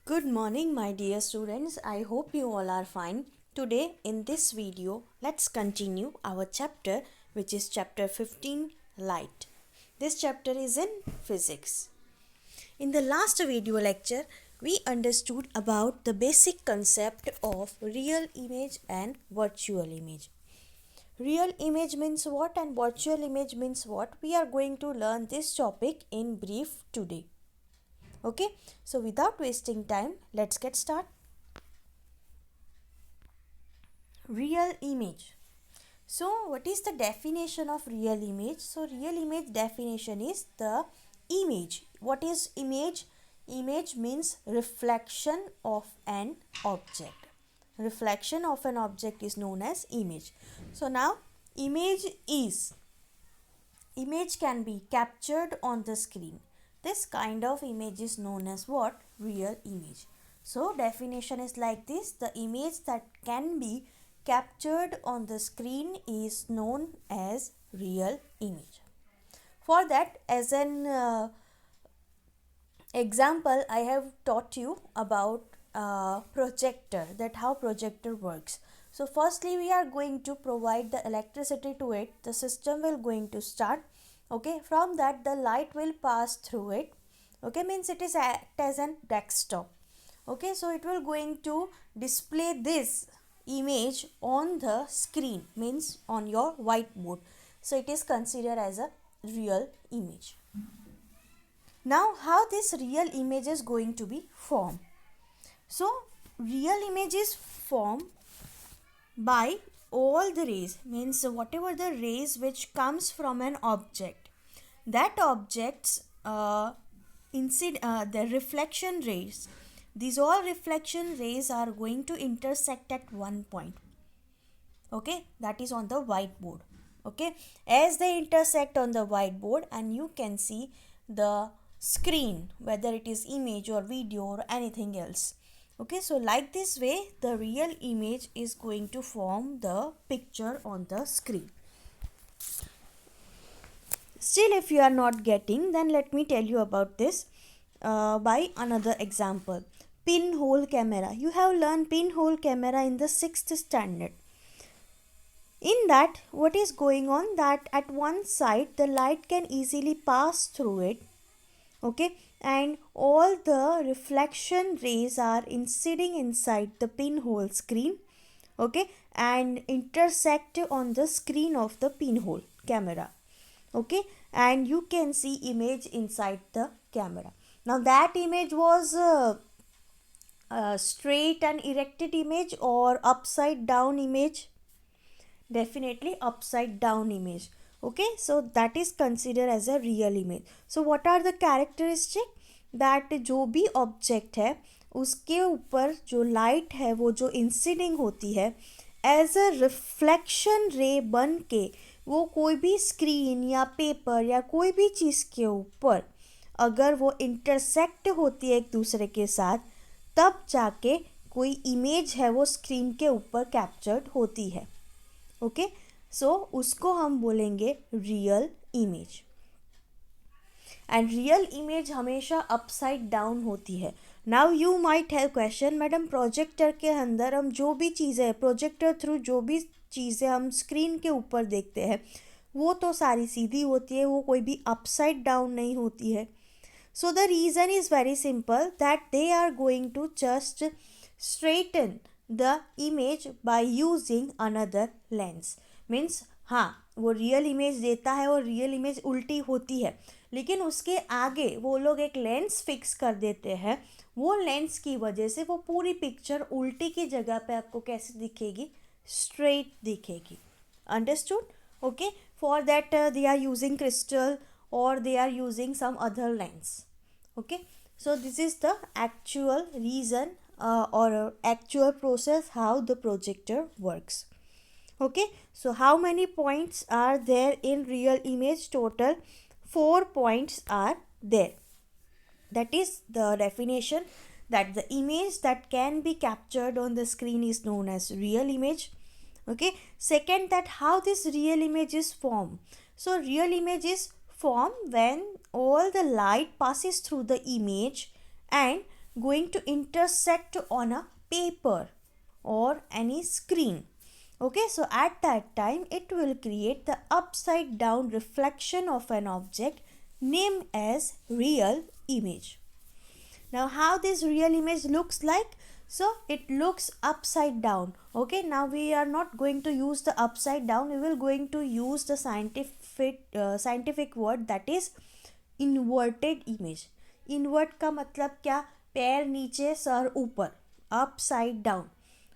Good morning, my dear students. I hope you all are fine. Today, in this video, let's continue our chapter, which is chapter 15, Light. This chapter is in physics. In the last video lecture, we understood about the basic concept of real image and virtual image. Real image means what and virtual image means what? We are going to learn this topic in brief today. Okay, so without wasting time, let's get started. Real image. So what is the definition of real image? So real image definition is the image. What is image? Image means reflection of an object. Reflection of an object is known as image. So now image can be captured on the screen. This kind of image is known as what? Real image. So definition is like this: the image that can be captured on the screen is known as real image. For that, as an example, I have taught you about projector, that how projector works. So firstly, we are going to provide the electricity to it. The system will going to start. Okay, from that the light will pass through it. Okay, means it is act as an desktop. Okay, so it will going to display this image on the screen, means on your whiteboard. So it is considered as a real image. Now how this real image is going to be formed? So real image is formed by all the rays, means whatever the rays which comes from an object, that objects the reflection rays, these all reflection rays are going to intersect at one point. Okay, that is on the whiteboard. Okay, as they intersect on the whiteboard, and you can see the screen, whether it is image or video or anything else. Okay, so like this way the real image is going to form the picture on the screen. Still, if you are not getting, then let me tell you about this by another example. Pinhole camera. You have learned pinhole camera in the 6th standard. In that, what is going on, that at one side the light can easily pass through it. Okay, and all the reflection rays are inciding inside the pinhole screen. Okay, and intersect on the screen of the pinhole camera. Okay, and you can see image inside the camera. Now that image was straight and erected image or upside down image? Definitely upside down image. Okay, so that is considered as a real image. So what are the characteristic? that जो भी object है उसके ऊपर जो light है वो जो इंसिडिंग होती है एज अ रिफ्लेक्शन रे बन के वो कोई भी स्क्रीन या पेपर या कोई भी चीज़ के ऊपर अगर वो इंटरसेक्ट होती है एक दूसरे के साथ, तब जाके कोई इमेज है वो स्क्रीन के ऊपर कैप्चर्ड होती है. ओके, सो उसको हम बोलेंगे real image. And real image हमेशा अपसाइड डाउन होती है. Now you might have question, madam projector के अंदर हम जो भी चीज़ें, प्रोजेक्टर थ्रू जो भी चीज़ें हम स्क्रीन के ऊपर देखते हैं वो तो सारी सीधी होती है, वो कोई भी अपसाइड डाउन नहीं होती है. So the reason is very simple, that they are going to just straighten the image by using another lens. Means हाँ, वो रियल इमेज देता है और रियल इमेज उल्टी होती है, लेकिन उसके आगे वो लोग एक लेंस फिक्स कर देते हैं. वो लेंस की वजह से वो पूरी पिक्चर उल्टी की जगह पे आपको कैसे दिखेगी? स्ट्रेट दिखेगी. Understood? Okay, for that they are using crystal और they are using some other lens. Okay, so this is the actual reason or actual process how the projector works. Okay, so how many points are there in real image? Total 4 points are there. That is the definition, that the image that can be captured on the screen is known as real image. Okay, second, that how this real image is formed. So real image is formed when all the light passes through the image and going to intersect on a paper or any screen. Okay, so at that time it will create the upside down reflection of an object named as real image. Now how this real image looks like? So it looks upside down. Okay, now we are not going to use the upside down, we will going to use the scientific word, that is inverted image. invert का मतलब क्या? पैर नीचे sir ऊपर, upside down.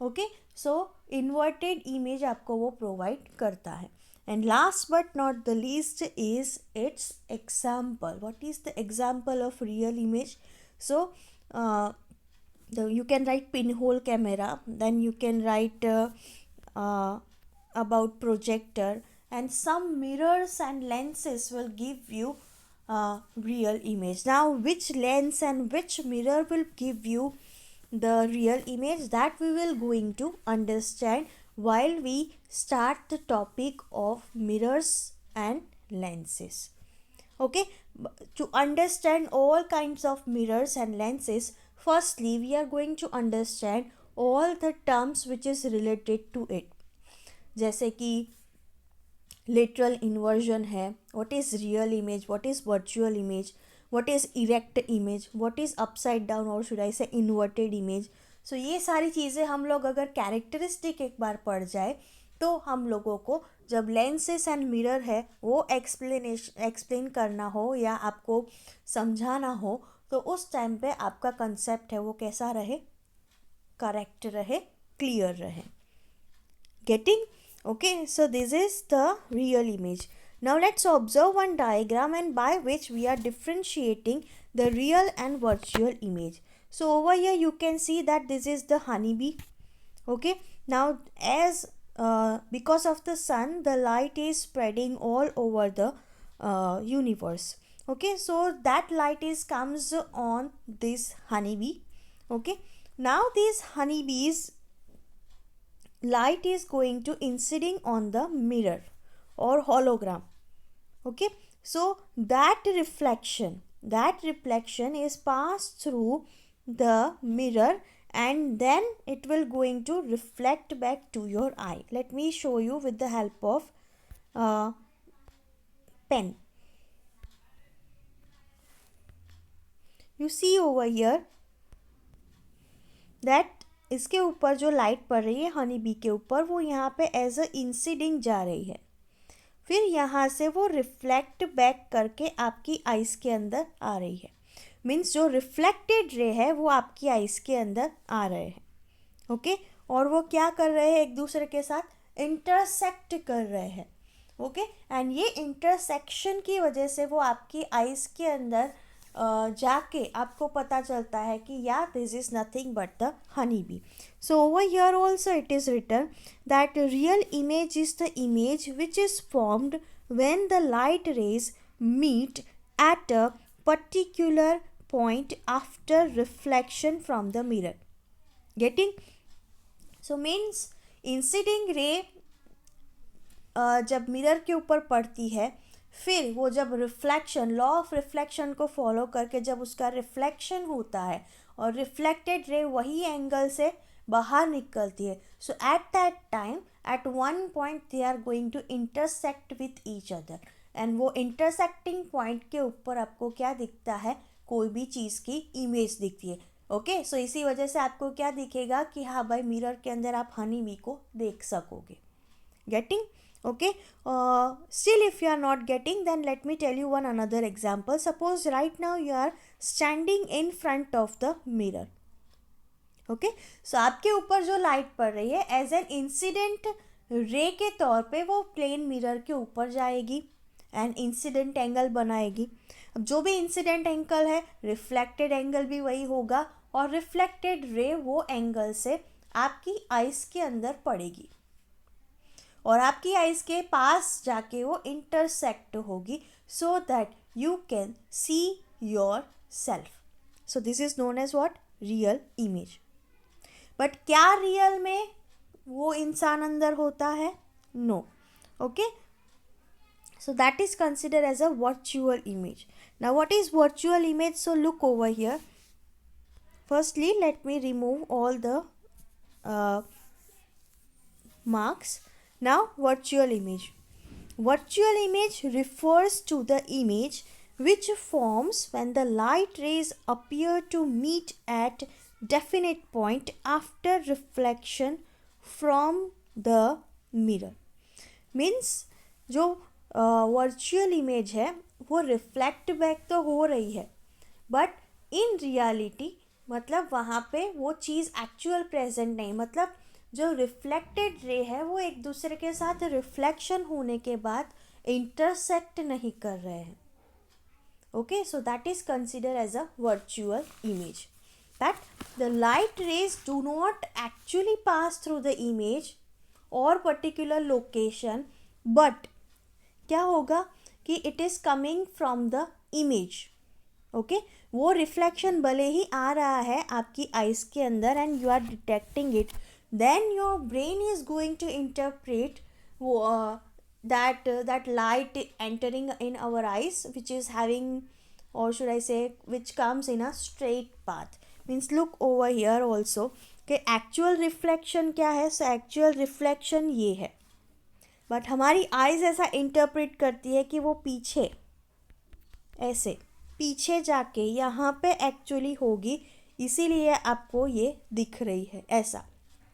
Okay, सो inverted image आपको वो provide करता है. And last but not the least is it's example. What is the example of real image? So you can write pinhole camera, then you can write about projector, and some mirrors and lenses will give you real image. Now which lens and which mirror will give you the real image, that we will going to understand while we start the topic of mirrors and lenses. Okay, to understand all kinds of mirrors and lenses, firstly we are going to understand all the terms which is related to it. जैसे कि literal inversion है, what is real image, what is virtual image, what is erect image, what is upside down or should I say inverted image. So ये सारी चीज़ें हम लोग अगर characteristic एक बार पढ़ जाए तो हम लोगों को जब लेंसेस एंड मिरर है वो एक्सप्लेन करना हो या आपको समझाना हो तो उस टाइम पे आपका कंसेप्ट है वो कैसा रहे? करेक्ट रहे, क्लियर रहे. Getting? Okay, so this is the real image. Now let's observe one diagram and by which we are differentiating the real and virtual image. So over here you can see that this is the honeybee. Okay, now as because of the sun, the light is spreading all over the universe. Okay, so that light is comes on this honeybee. Okay, now these honeybees light is going to inciding on the mirror or hologram. Okay, so that reflection is passed through the mirror and then it will going to reflect back to your eye. Let me show you with the help of pen. You see over here that इसके ऊपर जो light पड़ रही है honey bee के ऊपर वो यहाँ पे एज अ इंसिडिंग जा रही है, फिर यहाँ से वो रिफ्लेक्ट बैक करके आपकी आइज़ के अंदर आ रही है. मीन्स जो रिफ्लेक्टेड रे है वो आपकी आइज़ के अंदर आ रहे हैं. ओके, और वो क्या कर रहे हैं? एक दूसरे के साथ इंटरसेक्ट कर रहे हैं. ओके, एंड ये इंटरसेक्शन की वजह से वो आपकी आइज़ के अंदर जाके आपको पता चलता है कि या this is nothing but the honey bee. So over here also it is written that real image is the image which is formed when the light rays meet at a particular point after reflection from the mirror. Getting? So means incident ray जब mirror के ऊपर पड़ती है फिर वो जब reflection, law of reflection को follow करके जब उसका रिफ्लेक्शन होता है और रिफ्लेक्टेड रे वही एंगल से बाहर निकलती है. So at that time at one point they are going to intersect with each other and वो इंटरसेक्टिंग पॉइंट के ऊपर आपको क्या दिखता है? कोई भी चीज़ की इमेज दिखती है. ओके, सो इसी वजह से आपको क्या दिखेगा कि हाँ भाई मिरर के अंदर आप हनी बी को देख सकोगे. Getting? okay, still if you are not getting, then let me tell you one another example. Suppose right now you are standing in front of the mirror. Okay, so आपके ऊपर जो light पड़ रही है as an incident ray के तौर पे वो प्लेन मिरर के ऊपर जाएगी एंड इंसिडेंट एंगल बनाएगी. अब जो भी इंसिडेंट एंगल है रिफ्लेक्टेड एंगल भी वही होगा और रिफ्लेक्टेड रे वो एंगल से आपकी आइज़ के अंदर पड़ेगी और आपकी आइज़ के पास जाके वो इंटरसेक्ट होगी so that you can see yourself. So this is known as what? Real image. But क्या रियल में वो इंसान अंदर होता है? No. Okay, so that is considered as a virtual image. Now what is virtual image? So look over here. Firstly, let me remove all the marks. Now, virtual image. Virtual image refers to the image which forms when the light rays appear to meet at definite point after reflection from the mirror. Means जो virtual image है वो reflect back तो हो रही है, but in reality मतलब वहाँ पे वो चीज़ एक्चुअल प्रेजेंट नहीं, मतलब जो रिफ्लेक्टेड रे है वो एक दूसरे के साथ रिफ्लेक्शन होने के बाद इंटरसेक्ट नहीं कर रहे हैं. Okay, so that is considered as a virtual image, that the light rays do not actually pass through the image or particular location, but क्या होगा कि it is coming from the image. Okay वो reflection भले ही आ रहा है आपकी आइज के अंदर and you are detecting it, then your brain is going to interpret that light entering in our eyes, which is having, or should I say, which comes in a straight path. Means look over here also कि actual reflection क्या है. So actual reflection ये है, but हमारी eyes ऐसा interpret करती है कि वो पीछे ऐसे पीछे जाके यहाँ पे एक्चुअली होगी, इसीलिए आपको ये दिख रही है. ऐसा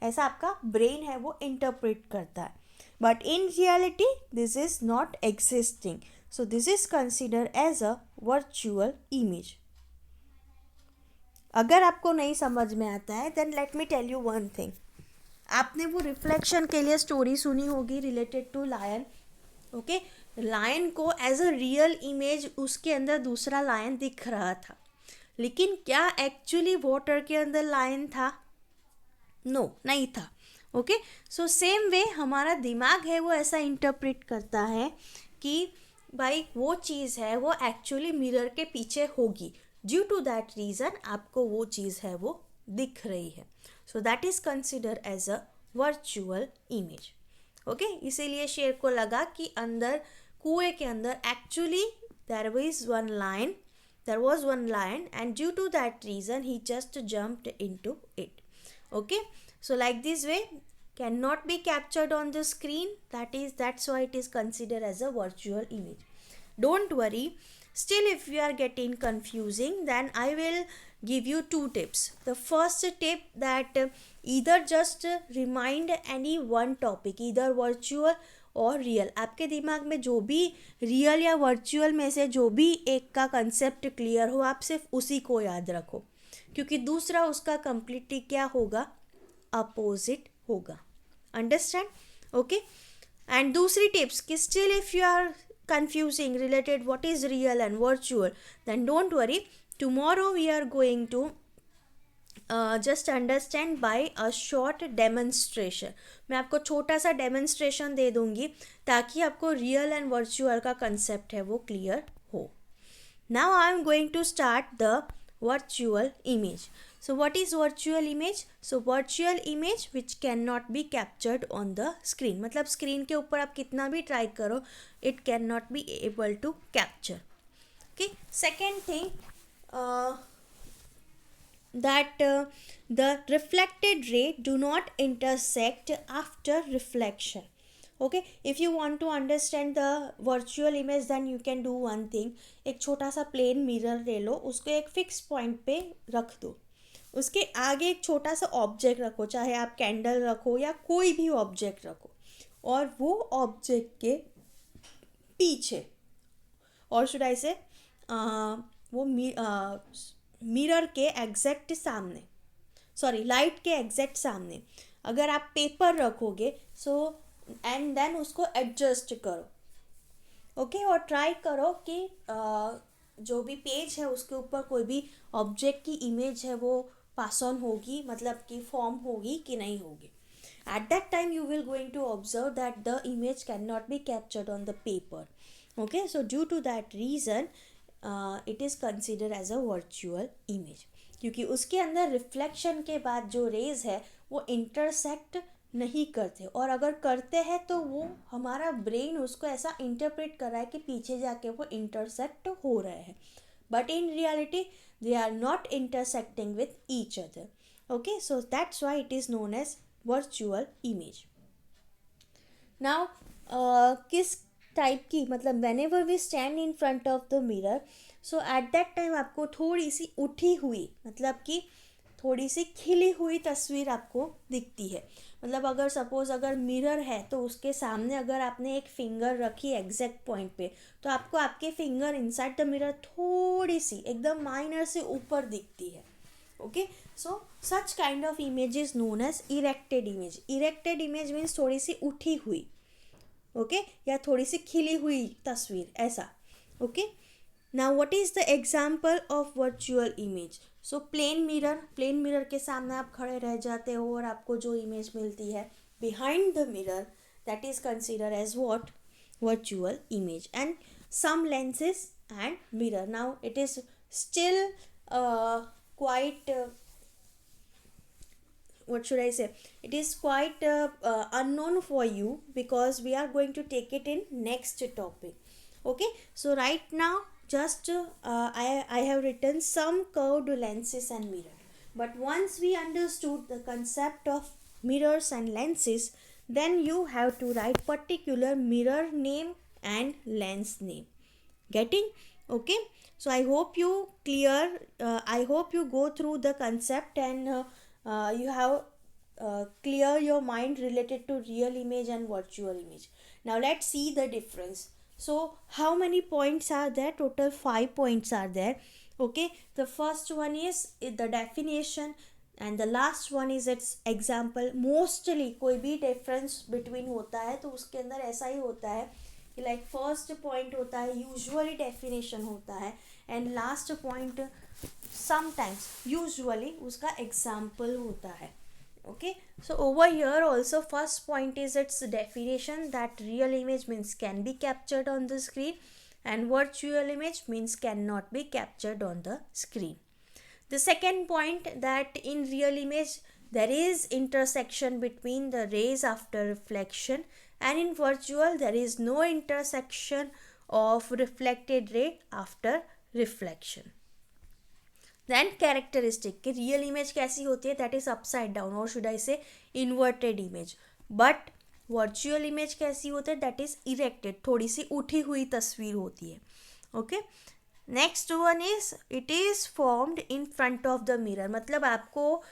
ऐसा आपका ब्रेन है वो इंटरप्रेट करता है, but in reality this is not existing. So this is consider as a virtual image. अगर आपको नहीं समझ में आता है then let me tell you one thing. आपने वो रिफ्लेक्शन के लिए स्टोरी सुनी होगी related to lion. Okay, lion को एज अ रियल इमेज उसके अंदर दूसरा लायन दिख रहा था, लेकिन क्या एक्चुअली वाटर के अंदर लायन था? नो, नहीं था. ओके, सो सेम वे हमारा दिमाग है वो ऐसा इंटरप्रेट करता है कि भाई वो चीज़ है वो एक्चुअली मिरर के पीछे होगी, ड्यू टू दैट रीज़न आपको वो चीज़ है वो दिख रही है. So that is consider as a virtual image. Okay, इसीलिए शेर को लगा कि अंदर कुएं के अंदर actually there was one lion and due to that reason he just jumped into it. Okay, so like this way cannot be captured on the screen, that's why it is considered as a virtual image. Don't worry, still if you are getting confusing then I will give you two tips. The first tip that either just remind any one topic, either virtual और real. आपके दिमाग में जो भी real या virtual में से जो भी एक का कंसेप्ट क्लियर हो आप सिर्फ उसी को याद रखो, क्योंकि दूसरा उसका कंप्लीटली क्या होगा, अपोजिट होगा. अंडरस्टैंड? ओके. एंड दूसरी टिप्स कि still if you are confusing related what is real and virtual, then don't worry, tomorrow we are going to just understand by a short demonstration. मैं आपको छोटा सा demonstration दे दूंगी ताकि आपको रियल एंड वर्चुअल का कंसेप्ट है वो क्लियर हो. Now I am going to start the virtual image. So what is virtual image? So virtual image which cannot be captured on the screen. मतलब स्क्रीन के ऊपर आप कितना भी ट्राई करो it cannot be able to capture. Okay, second thing that the reflected ray do not intersect after reflection. Okay, if you want to understand the virtual image then you can do one thing. एक छोटा सा plane mirror ले लो, उसको एक fix point पे रख दो, उसके आगे एक छोटा सा ऑब्जेक्ट रखो, चाहे आप कैंडल रखो या कोई भी ऑब्जेक्ट रखो, और वो ऑब्जेक्ट के पीछे, और शुड आई से वो मिरर के एग्जैक्ट सामने, सॉरी लाइट के एग्जैक्ट सामने अगर आप पेपर रखोगे सो एंड देन उसको एडजस्ट करो. ओके, और ट्राई करो कि जो भी पेज है उसके ऊपर कोई भी ऑब्जेक्ट की इमेज है वो पास ऑन होगी, मतलब कि फॉर्म होगी कि नहीं होगी. At that time you will going to observe that the image can not be captured on the paper. Okay, so due to that reason it is consider as a virtual image, क्योंकि उसके अंदर reflection के बाद जो raise है वो intersect नहीं करते, और अगर करते हैं तो वो हमारा ब्रेन उसको ऐसा इंटरप्रेट कर रहा है कि पीछे जाके वो इंटरसेक्ट हो रहे हैं, but in reality they are not intersecting with each other. Okay, so that's why it is known as virtual image. Now किस टाइप की, मतलब whenever we stand in front of the mirror, so at that time आपको थोड़ी सी उठी हुई, मतलब कि थोड़ी सी खिली हुई तस्वीर आपको दिखती है. मतलब अगर सपोज अगर मिरर है तो उसके सामने अगर आपने एक फिंगर रखी एग्जैक्ट पॉइंट पे, तो आपको आपके फिंगर इनसाइड द मिरर थोड़ी सी एकदम माइनर से ऊपर दिखती है. Okay, so such kind of image is known as erected image. Erected image means थोड़ी सी उठी हुई, ओके, या थोड़ी सी खिली हुई तस्वीर, ऐसा. Okay, now what is the example of virtual image. So plane mirror के सामने आप खड़े रह जाते हो और आपको जो इमेज मिलती है behind the mirror, that is consider as what, virtual image. And some lenses and mirror, now it is still quite what should I say, it is quite unknown for you, because we are going to take it in next topic. Okay, so right now just I have written some curved lenses and mirror, but once we understood the concept of mirrors and lenses, then you have to write particular mirror name and lens name. Getting? Okay, so I hope you clear, I hope you go through the concept and you have clear your mind related to real image and virtual image. Now let's see the difference. So how many points are there? Total 5 points are there. Okay, the first one is the definition, and the last one is its example. Mostly कोई भी difference between होता है तो उसके अंदर ऐसा ही होता है कि like first point होता है usually definition होता है, and last point sometimes usually उसका example होता है. Okay, so over here also first point is its definition, that real image means can be captured on the screen, and virtual image means cannot be captured on the screen. The second point, that in real image there is intersection between the rays after reflection, and in virtual there is no intersection of reflected ray after reflection. Then characteristic कि real image कैसी होती है, that is upside down, or should I say inverted image. But virtual image कैसी होती है, that is erected, थोड़ी सी उठी हुई तस्वीर होती है. Okay, next one is it is formed in front of the mirror. मतलब आपको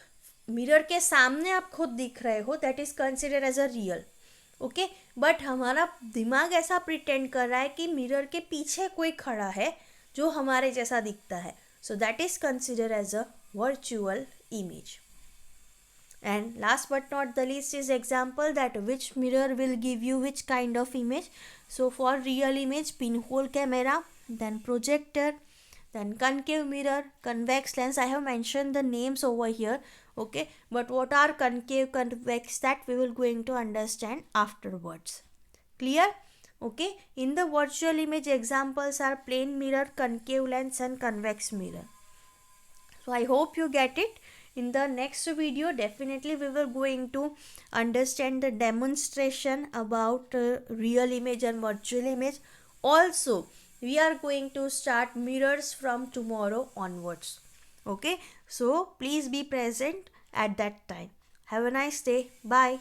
मिरर के सामने आप खुद दिख रहे हो, that is considered as a real. Okay, but हमारा दिमाग ऐसा प्रिटेंड कर रहा है कि मिरर के पीछे कोई खड़ा है जो हमारे जैसा दिखता है, so that is considered as a virtual image. And last but not the least is example, that which mirror will give you which kind of image. So for real image, pinhole camera, then projector, then concave mirror, convex lens. I have mentioned the names over here. Okay, but what are concave, convex, that we will going to understand afterwards. Clear? Okay, in the virtual image examples are plane mirror, concave lens and convex mirror. So I hope you get it. In the next video definitely we will going to understand the demonstration about real image and virtual image. Also we are going to start mirrors from tomorrow onwards. Okay, so please be present at that time. Have a nice day. Bye.